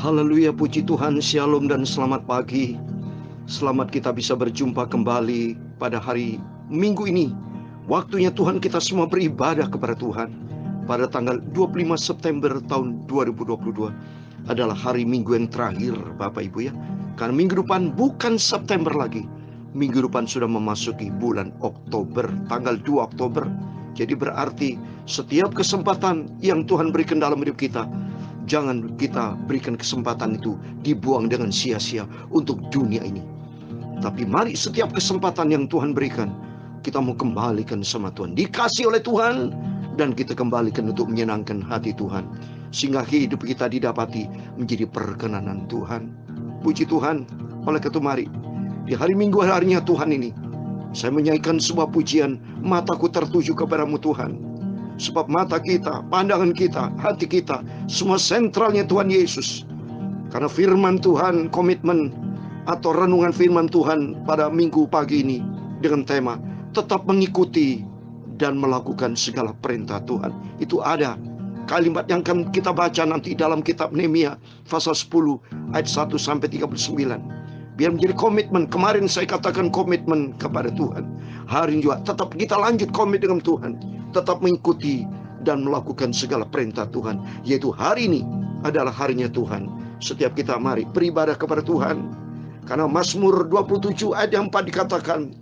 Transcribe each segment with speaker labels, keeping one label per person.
Speaker 1: Haleluya, puji Tuhan, shalom dan selamat pagi. Selamat kita bisa berjumpa kembali pada hari Minggu ini. Waktunya Tuhan kita semua beribadah kepada Tuhan. Pada tanggal 25 September tahun 2022 adalah hari Minggu yang terakhir, Bapak Ibu ya. Karena minggu depan bukan September lagi. Minggu depan sudah memasuki bulan Oktober, tanggal 2 Oktober. Jadi berarti setiap kesempatan yang Tuhan berikan dalam hidup kita, jangan kita berikan kesempatan itu dibuang dengan sia-sia untuk dunia ini. Tapi mari setiap kesempatan yang Tuhan berikan, kita mau kembalikan sama Tuhan. Dikasih oleh Tuhan, dan kita kembalikan untuk menyenangkan hati Tuhan. Sehingga hidup kita didapati menjadi perkenanan Tuhan. Puji Tuhan, oleh itu mari, di hari Minggu harinya Tuhan ini, saya menyanyikan sebuah pujian, mataku tertuju kepadamu Tuhan. Sebab mata kita, pandangan kita, hati kita, semua sentralnya Tuhan Yesus. Karena firman Tuhan, komitmen atau renungan firman Tuhan pada minggu pagi ini dengan tema tetap mengikuti dan melakukan segala perintah Tuhan. Itu ada kalimat yang akan kita baca nanti dalam kitab Nehemia pasal 10 ayat 1 sampai 39. Biar menjadi komitmen. Kemarin saya katakan komitmen kepada Tuhan. Hari ini juga tetap kita lanjut komit dengan Tuhan. Tetap mengikuti dan melakukan segala perintah Tuhan. Yaitu hari ini adalah harinya Tuhan. Setiap kita mari beribadah kepada Tuhan. Karena Mazmur 27 ayat yang 4 dikatakan,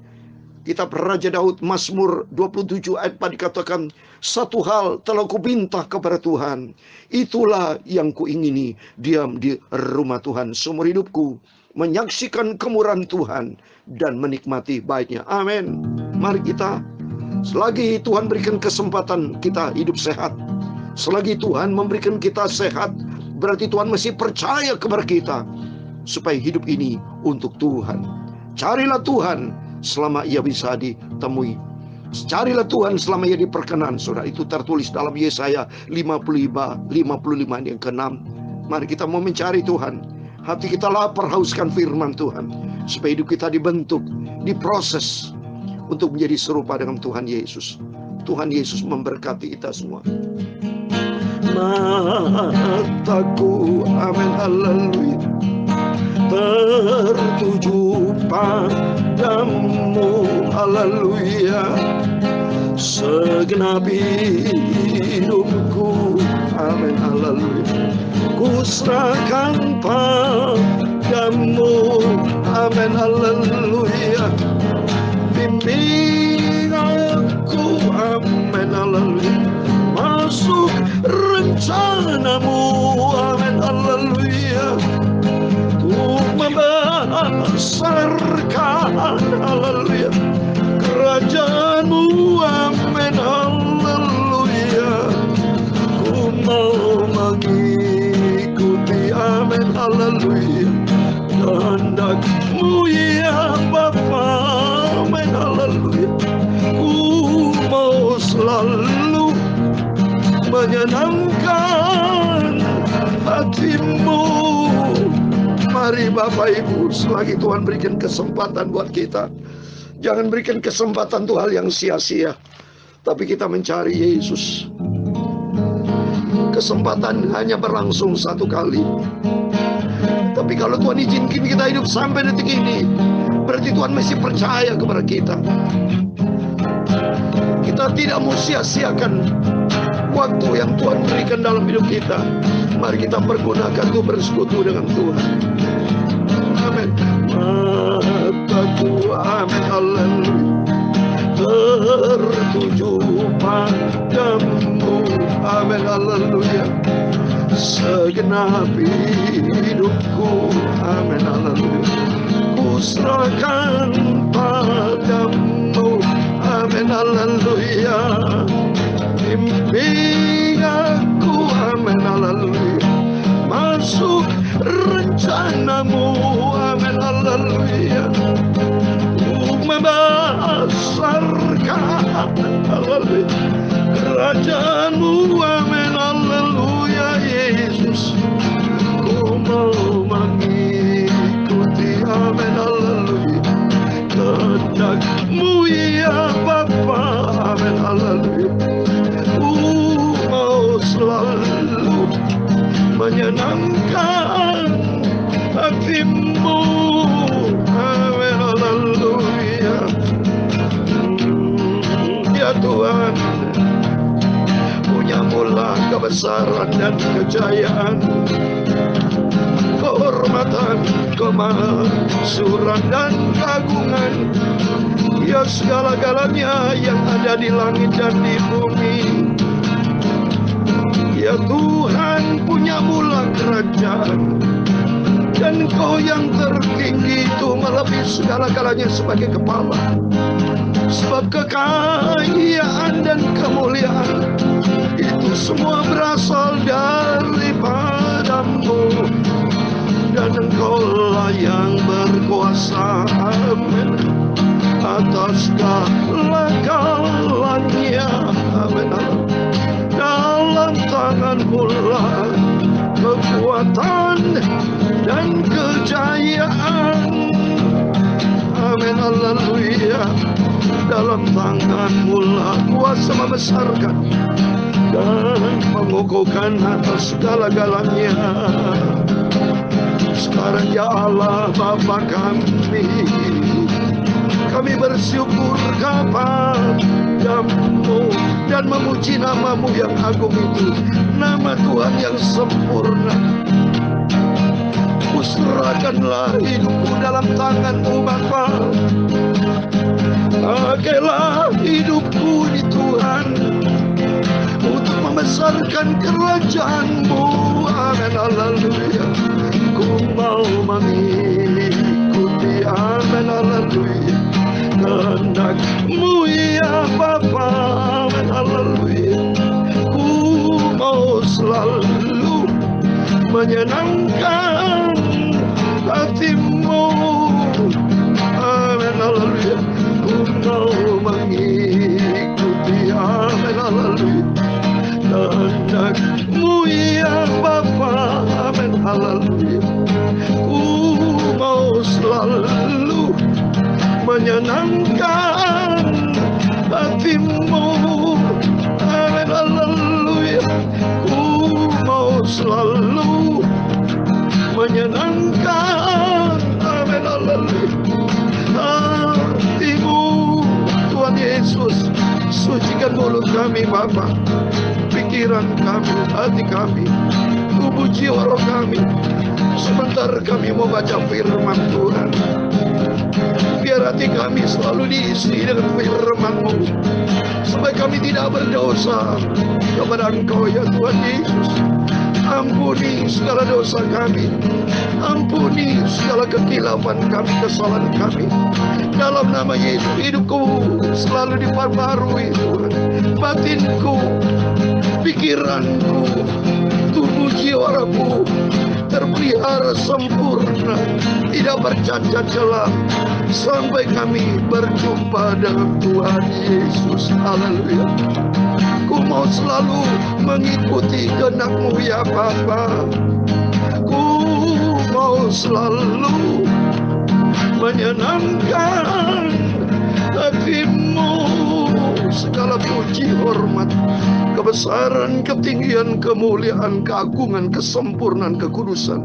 Speaker 1: kitab Raja Daud Mazmur 27 ayat 4 dikatakan, satu hal telah kubintah kepada Tuhan, itulah yang kuingini, diam di rumah Tuhan seumur hidupku, menyaksikan kemurahan Tuhan dan menikmati baiknya. Amin. Mari kita, selagi Tuhan berikan kesempatan kita hidup sehat, selagi Tuhan memberikan kita sehat, berarti Tuhan masih percaya kepada kita supaya hidup ini untuk Tuhan. Carilah Tuhan selama ia bisa ditemui. Carilah Tuhan selama ia diperkenan. Saudara, itu tertulis dalam Yesaya 55 yang ke-6. Mari kita mau mencari Tuhan. Hati kita lapar hauskan firman Tuhan, supaya hidup kita dibentuk, diproses untuk menjadi serupa dengan Tuhan Yesus. Tuhan Yesus memberkati kita semua. Mataku, amin, haleluya, tertuju padamu, haleluya, segenap hidupku, amin, haleluya, ku serahkan padamu, amin, haleluya, bimbing aku, amin, haleluya, masuk rencanamu, amin, haleluya, untuk membesarkan, haleluya, kerajaanmu, amin, haleluya, ku mau mengikuti, amin, haleluya, kehendakmu ya Bapa, amin, haleluya, ku mau selalu menyenangkan hatimu. Mari Bapak Ibu, selagi Tuhan berikan kesempatan buat kita, jangan berikan kesempatan itu hal yang sia-sia, tapi kita mencari Yesus. Kesempatan hanya berlangsung satu kali, tapi kalau Tuhan izinkan kita hidup sampai detik ini, berarti Tuhan masih percaya kepada kita. Kita tidak mau sia-siakan waktu yang Tuhan berikan dalam hidup kita. Mari kita pergunakan untuk bersekutu dengan Tuhan. Amin. Mataku, amin, haleluya, tertuju padamu, amin, haleluya, segenap hidupku, amin, haleluya, ku serahkan padamu, amin, haleluya, bimbing aku, amin, haleluya, masuk rencanamu, amin, haleluya, untuk membesarkan, haleluya, kerajaanmu, amin, haleluya, Yesus, ku mau mengikuti, amin, haleluya, kehendakmu ya Bapa, amin, haleluya, ku mau selalu menyenangkan hatimu. Amin, haleluya. Ya Tuhan, punya mula kebesaran dan kejayaan, kehormatan, kemasyuran dan keagungan. Ya segala-galanya yang ada di langit dan di bumi. Ya Tuhan, punya mula kerajaan, dan Kau yang tertinggi itu melebihi segala-galanya sebagai kepala. Sebab kekayaan dan kemuliaan itu semua berasal daripada-Mu, dan Engkau-lah yang berkuasa, amin, atas segala-galanya, amin. Dalam tangan-Mu lah kekuatan dan kejayaan, amin, haleluya. Dalam tangan-Mu lah kuasa membesarkan dan mengukuhkan atas segala-galanya. Sekarang ya Allah Bapa kami bersyukur kepada-Mu dan memuji nama-Mu yang agung itu, nama Tuhan yang sempurna. Serahkanlah hidupku dalam tangan-Mu Bapa. Pakailah hidupku di Tuhan untuk membesarkan kerajaan-Mu, amin, haleluya. Ku mau mengikuti, amin, haleluya, kehendak-Mu ya Bapa, amin, haleluya. Ku mau selalu menyenangkan hati-Mu, amin, haleluya. Ku mau mengikuti, amin, haleluya, kehendak-Mu ya Bapa, amin, haleluya. Ku mau selalu menyenangkan hati-Mu, amin, haleluya. Ku mau selalu menyenangkan, amin, haleluya, hati-Mu. Tuhan Yesus, sucikan mulut kami Bapa, pikiran kami, hati kami, tubuh jiwa roh kami. Sebentar kami mau baca firman Tuhan. Biar hati kami selalu diisi dengan firman-Mu, supaya kami tidak berdosa kepada Engkau ya Tuhan Yesus. Ampuni segala dosa kami, ampuni segala kekhilafan kami, kesalahan kami. Dalam nama Yesus, hidupku selalu diperbarui Tuhan. Batinku, pikiranku, tubuh jiwa rohku terpelihara sempurna, tidak bercacat celah, sampai kami berjumpa dengan Tuhan Yesus. Haleluya. Ku mau selalu mengikuti kehendak-Mu ya Bapa. Ku mau selalu menyenangkan hati-Mu. Segala puji, hormat, kebesaran, ketinggian, kemuliaan, keagungan, kesempurnaan, kekudusan,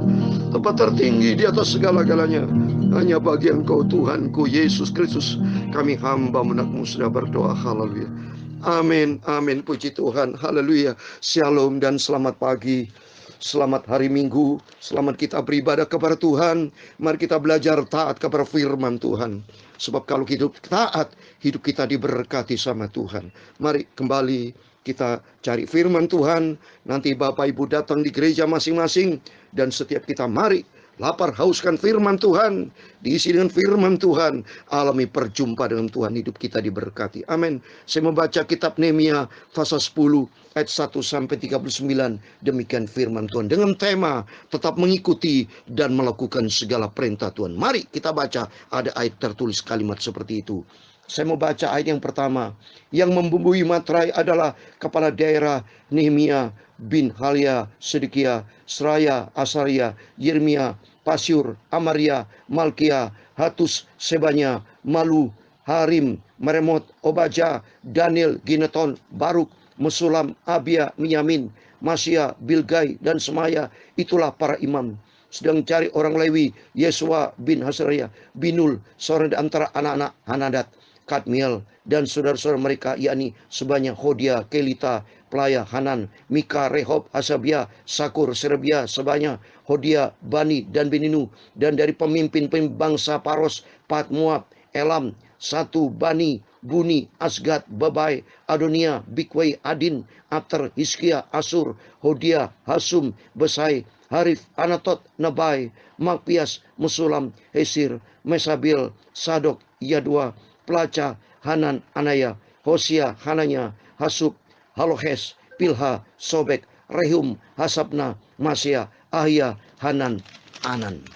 Speaker 1: tempat tertinggi di atas segala-galanya hanya bagi Engkau Tuhanku Yesus Kristus. Kami hamba anak-Mu sudah berdoa. Haleluya. Amin, amin, puji Tuhan, haleluya. Shalom dan selamat pagi, selamat hari Minggu, selamat kita beribadah kepada Tuhan. Mari kita belajar taat kepada firman Tuhan. Sebab kalau hidup taat, hidup kita diberkati sama Tuhan. Mari kembali kita cari firman Tuhan. Nanti Bapak Ibu datang di gereja masing-masing, dan setiap kita mari lapar hauskan firman Tuhan, diisi dengan firman Tuhan, alami perjumpaan dengan Tuhan, hidup kita diberkati. Amin. Saya membaca kitab Nehemia pasal 10 ayat 1 sampai 39. Demikian firman Tuhan dengan tema tetap mengikuti dan melakukan segala perintah Tuhan. Mari kita baca, ada ayat tertulis kalimat seperti itu. Saya mau baca ayat yang pertama. Yang membumbui materai adalah kepala daerah Nehemia bin Halia, Sedekia, Seraya, Asaria, Yeremia, Pasyur, Amaria, Malkia, Hatus, Sebanya, Malu, Harim, Meremot, Obaja, Daniel, Gineton, Baruk, Mesulam, Abia, Minyamin, Masya, Bilgai, dan Semaya. Itulah para imam. sedang cari orang Lewi, Yesua bin Hasraya binul, seorang di antara anak-anak Hanadat, Kadmiel, dan saudara-saudara mereka, yakni sebanyak Hodia, Kelita, Pelaya, Hanan, Mika, Rehob, Hasabia, Sakur, Serebia, sebanyak Hodia, Bani, dan Beninu, dan dari pemimpin bangsa Paros, Pat, Moab, Elam, satu Bani, Buni, Asgad, Babai, Adonia, Bikwai, Adin, Abter, Hiskia, Asur, Hodia, Hasum, Besai, Harif, Anatot, Nabai, Makpias, Mesulam, Hesir, Mesabil, Sadok, Yadua, Pelaca, Hanan, Anaya, Hosia, Hananya, Hasub, Halohes, Pilha, Sobek, Rehum, Hasabna, Masya, Ahia, Hanan, Anan,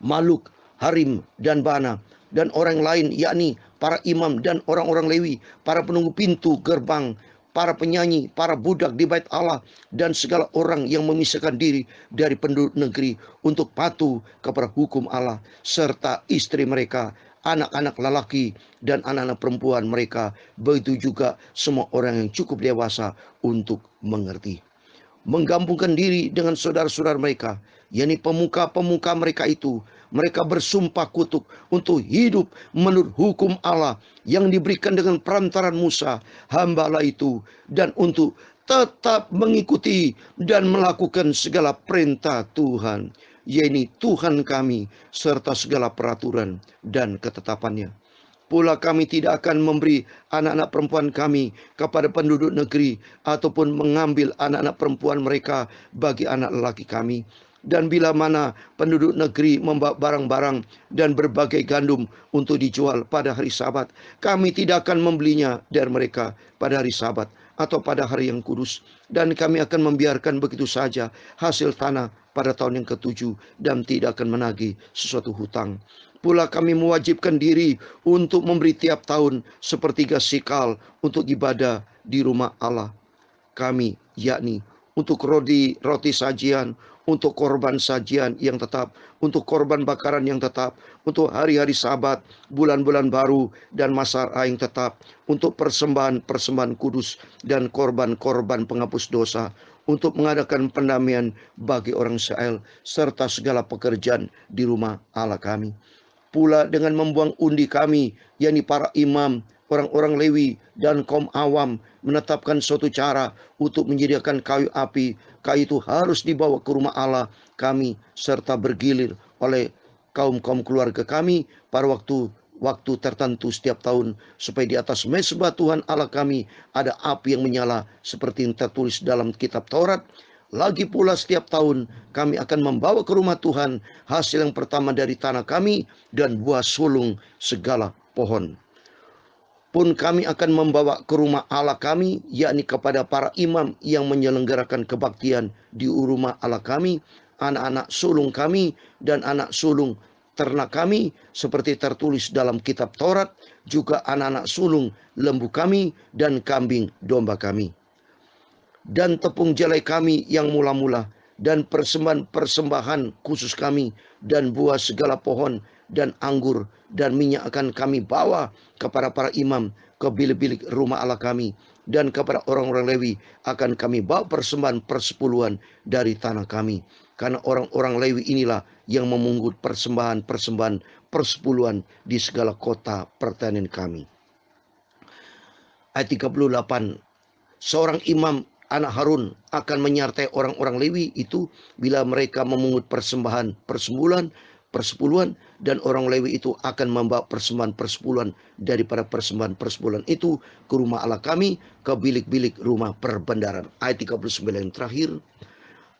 Speaker 1: Maluk, Harim, dan Bana, dan orang lain, yakni para imam dan orang-orang Lewi, para penunggu pintu gerbang, para penyanyi, para budak di bait Allah, dan segala orang yang memisahkan diri dari penduduk negeri untuk patuh kepada hukum Allah, serta istri mereka, anak-anak lelaki, dan anak-anak perempuan mereka, begitu juga semua orang yang cukup dewasa untuk mengerti. Menggabungkan diri dengan saudara-saudara mereka, yakni pemuka-pemuka mereka itu. Mereka bersumpah kutuk untuk hidup menurut hukum Allah yang diberikan dengan perantaran Musa, hamba Allah itu, dan untuk tetap mengikuti dan melakukan segala perintah Tuhan, yakni Tuhan kami, serta segala peraturan dan ketetapannya. Pula kami tidak akan memberi anak-anak perempuan kami kepada penduduk negeri, ataupun mengambil anak-anak perempuan mereka bagi anak lelaki kami. Dan bila mana penduduk negeri membawa barang-barang dan berbagai gandum untuk dijual pada hari Sabat, kami tidak akan membelinya dari mereka pada hari Sabat atau pada hari yang kudus. Dan kami akan membiarkan begitu saja hasil tanah pada tahun yang ke-7 dan tidak akan menagih sesuatu hutang. Pula kami mewajibkan diri untuk memberi tiap tahun sepertiga sikal untuk ibadah di rumah Allah kami, yakni untuk roti sajian, untuk korban sajian yang tetap, untuk korban bakaran yang tetap, untuk hari-hari Sabat, bulan-bulan baru, dan masa yang tetap, untuk persembahan-persembahan kudus dan korban-korban penghapus dosa, untuk mengadakan pendamaian bagi orang Israel, serta segala pekerjaan di rumah Allah kami. Pula dengan membuang undi kami, yakni para imam, orang-orang Lewi, dan kaum awam, menetapkan suatu cara untuk menyediakan kayu api. Kayu itu harus dibawa ke rumah Allah kami, serta bergilir oleh kaum-kaum keluarga kami pada waktu tertentu setiap tahun, supaya di atas mezbah Tuhan Allah kami ada api yang menyala seperti yang tertulis dalam kitab Taurat. Lagi pula setiap tahun kami akan membawa ke rumah Tuhan hasil yang pertama dari tanah kami dan buah sulung segala pohon. Pun kami akan membawa ke rumah Allah kami, yakni kepada para imam yang menyelenggarakan kebaktian di rumah Allah kami, anak-anak sulung kami dan anak sulung ternak kami, seperti tertulis dalam kitab Taurat, juga anak-anak sulung lembu kami dan kambing domba kami. Dan tepung jelai kami yang mula-mula, dan persembahan khusus kami, dan buah segala pohon, dan anggur, dan minyak akan kami bawa kepada para imam ke bilik-bilik rumah Allah kami, dan kepada orang-orang Lewi akan kami bawa persembahan persepuluhan dari tanah kami. Karena orang-orang Lewi inilah yang memungut persembahan persepuluhan di segala kota pertanian kami. Ayat 38. Seorang imam anak Harun akan menyertai orang-orang Lewi itu bila mereka memungut persembahan persepuluhan, dan orang Lewi itu akan membawa persembahan persepuluhan daripada persembahan persepuluhan itu ke rumah Allah kami, ke bilik-bilik rumah perbendaharaan. Ayat 39 yang terakhir.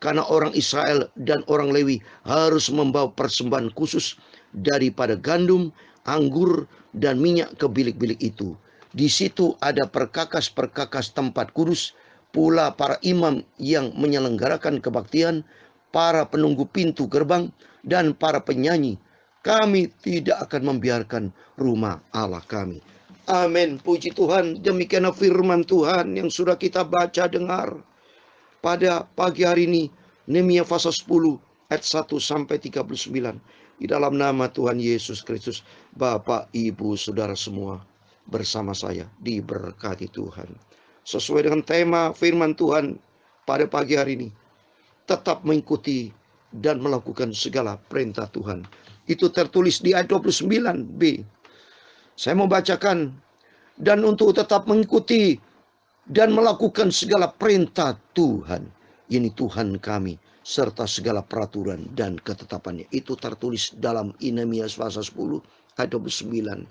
Speaker 1: Karena orang Israel dan orang Lewi harus membawa persembahan khusus daripada gandum, anggur, dan minyak ke bilik-bilik itu. Di situ ada perkakas-perkakas tempat kudus, pula para imam yang menyelenggarakan kebaktian, para penunggu pintu gerbang, dan para penyanyi. Kami tidak akan membiarkan rumah Allah kami. Amin. Puji Tuhan. Demikianlah firman Tuhan yang sudah kita baca dengar pada pagi hari ini. Nehemia pasal 10 ayat 1 sampai 39. Di dalam nama Tuhan Yesus Kristus, Bapak, Ibu, Saudara semua bersama saya diberkati Tuhan. Sesuai dengan tema firman Tuhan pada pagi hari ini, tetap mengikuti dan melakukan segala perintah Tuhan. Itu tertulis di ayat 29b. Saya mau bacakan. Dan untuk tetap mengikuti dan melakukan segala perintah Tuhan, ini Tuhan kami, serta segala peraturan dan ketetapannya. Itu tertulis dalam Nehemia pasal 10 ayat 29.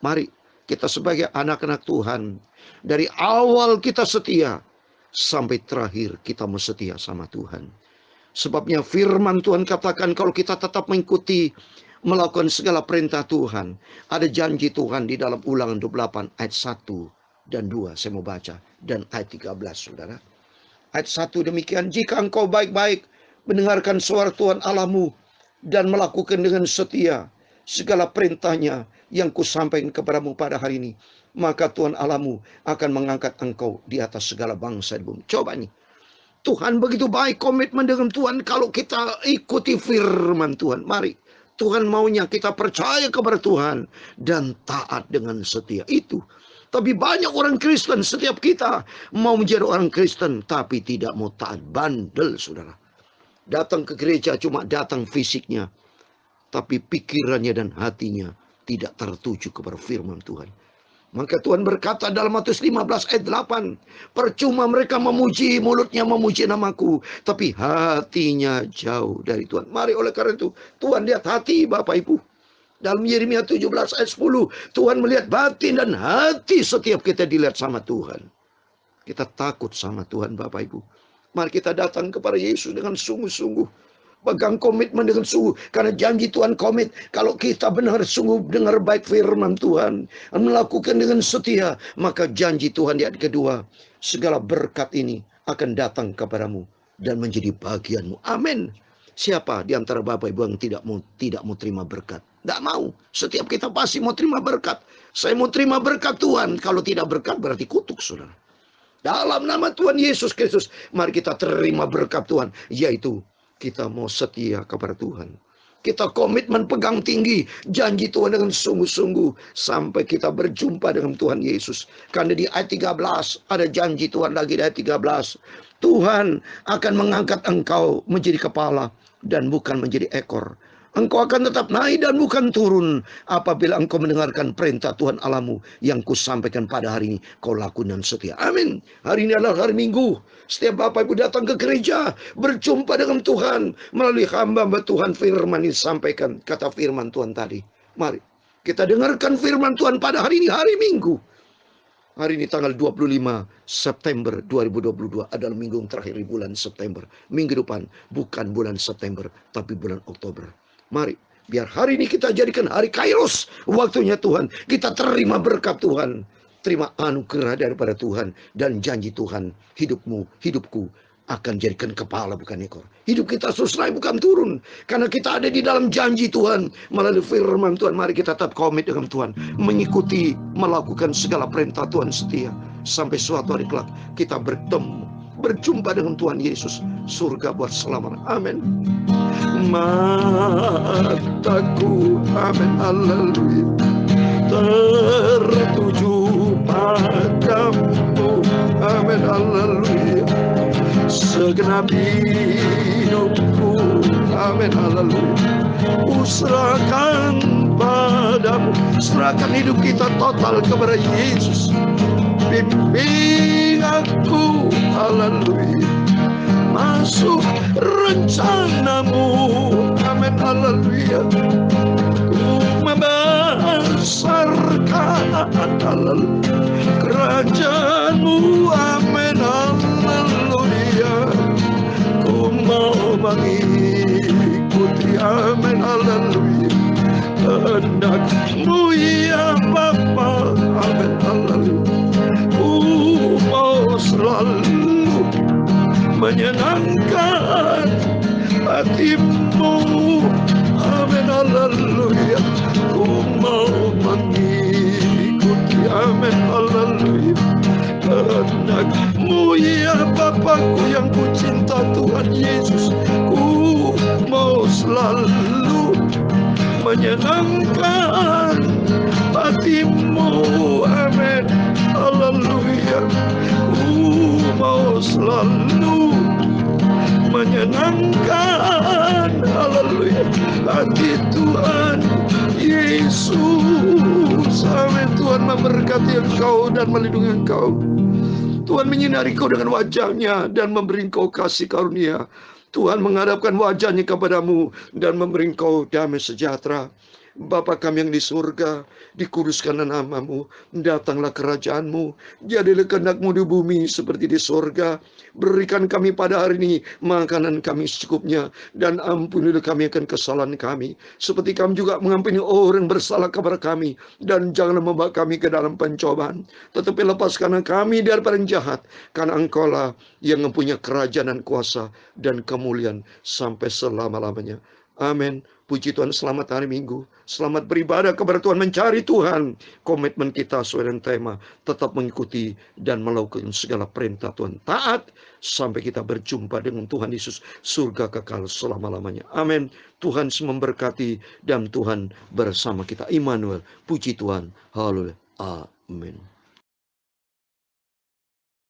Speaker 1: Mari kita sebagai anak-anak Tuhan, dari awal kita setia sampai terakhir kita mau setia sama Tuhan. Sebabnya firman Tuhan katakan kalau kita tetap mengikuti, melakukan segala perintah Tuhan, ada janji Tuhan di dalam Ulangan 28 ayat 1 dan 2. Saya mau baca. Dan ayat 13, saudara. Ayat 1 demikian. Jika engkau baik-baik mendengarkan suara Tuhan Allahmu dan melakukan dengan setia segala perintahnya yang kusampaikan kepadamu pada hari ini, maka Tuhan Allahmu akan mengangkat engkau di atas segala bangsa di bumi. Coba nih. Tuhan begitu baik komitmen dengan Tuhan kalau kita ikuti firman Tuhan. Mari. Tuhan maunya kita percaya kepada Tuhan dan taat dengan setia itu. Tapi banyak orang Kristen, setiap kita mau menjadi orang Kristen tapi tidak mau taat. Bandel, saudara. Datang ke gereja cuma datang fisiknya, tapi pikirannya dan hatinya tidak tertuju kepada firman Tuhan. Maka Tuhan berkata dalam Matius 15 ayat 8, percuma mereka memuji, mulutnya memuji namaku, tapi hatinya jauh dari Tuhan. Mari oleh karena itu, Tuhan lihat hati Bapak Ibu. Dalam Yeremia 17 ayat 10, Tuhan melihat batin dan hati setiap kita dilihat sama Tuhan. Kita takut sama Tuhan Bapak Ibu. Mari kita datang kepada Yesus dengan sungguh-sungguh. Pegang komitmen dengan sungguh. Karena janji Tuhan komit. Kalau kita benar sungguh dengar baik firman Tuhan, melakukan dengan setia, maka janji Tuhan di ayat kedua, segala berkat ini akan datang kepadamu dan menjadi bagianmu. Amin. Siapa di antara Bapak Ibu yang tidak mau terima berkat? Tidak mau. Setiap kita pasti mau terima berkat. Saya mau terima berkat Tuhan. Kalau tidak berkat berarti kutuk, saudara. Dalam nama Tuhan Yesus Kristus, mari kita terima berkat Tuhan, yaitu kita mau setia kepada Tuhan. Kita komitmen pegang tinggi janji Tuhan dengan sungguh-sungguh sampai kita berjumpa dengan Tuhan Yesus. Karena di ayat 13 ada janji Tuhan lagi di ayat 13. Tuhan akan mengangkat engkau menjadi kepala dan bukan menjadi ekor. Engkau akan tetap naik dan bukan turun apabila engkau mendengarkan perintah Tuhan Allahmu yang kusampaikan pada hari ini. Kau lakukan dan setia. Amin. Hari ini adalah hari Minggu. Setiap Bapak Ibu datang ke gereja, berjumpa dengan Tuhan melalui hamba-hamba Tuhan, firman ini disampaikan. Kata firman Tuhan tadi. Mari kita dengarkan firman Tuhan pada hari ini, hari Minggu. Hari ini tanggal 25 September 2022 adalah minggu terakhir di bulan September. Minggu depan bukan bulan September, tapi bulan Oktober. Mari, biar hari ini kita jadikan hari Kairos, waktunya Tuhan. Kita terima berkat Tuhan, terima anugerah daripada Tuhan, dan janji Tuhan, hidupmu, hidupku akan jadikan kepala bukan ekor. Hidup kita terus naik bukan turun, karena kita ada di dalam janji Tuhan melalui firman Tuhan. Mari kita tetap komit dengan Tuhan, mengikuti, melakukan segala perintah Tuhan setia, sampai suatu hari kelak kita berjumpa dengan Tuhan Yesus. Surga buat selamanya. Amin. Mataku, amin, haleluya, tertuju padamu, amin, haleluya, segenap hidupku, amin, haleluya, userahkan padamu. Serahkan hidup kita total kepada Yesus. Bimbing aku, haleluya, masuk rencanamu, amin, haleluya, membesarkan, haleluya, kerajaanmu, amin, haleluya, ku mau mengikuti, amin, haleluya, kehendakmu ya Bapa, amin, haleluya, ku mau selalu menyenangkan hatimu, amin, haleluya, ku mau mengikuti, amin, haleluya, kehendakmu ya Bapakku yang ku cinta, Tuhan Yesus, ku mau selalu menyenangkan hatimu, amin, haleluya, ku mau selalu menyenangkan. Haleluya. Hati Tuhan Yesus. Amin. Tuhan memberkati engkau dan melindungi engkau. Tuhan menyinari kau dengan wajah-Nya dan memberi kau kasih karunia. Tuhan menghadapkan wajah-Nya kepadamu dan memberi kau damai sejahtera. Bapa kami yang di surga, dikuduskanlah nama-Mu, datanglah kerajaan-Mu, jadilah kehendak-Mu di bumi seperti di surga. Berikan kami pada hari ini makanan kami secukupnya, dan ampunilah kami akan kesalahan kami, seperti kami juga mengampuni orang bersalah kepada kami. Dan janganlah membawa kami ke dalam pencobaan, tetapi lepaskanlah kami daripada yang jahat, karena Engkau-lah yang mempunyai kerajaan dan kuasa dan kemuliaan sampai selama-lamanya. Amin. Puji Tuhan, selamat hari Minggu. Selamat beribadah kepada Tuhan, mencari Tuhan. Komitmen kita sesuai dengan tema, tetap mengikuti dan melakukan segala perintah Tuhan. Taat sampai kita berjumpa dengan Tuhan Yesus, surga kekal selama-lamanya. Amin. Tuhan memberkati dan Tuhan bersama kita. Immanuel. Puji Tuhan. Haleluya. Amin.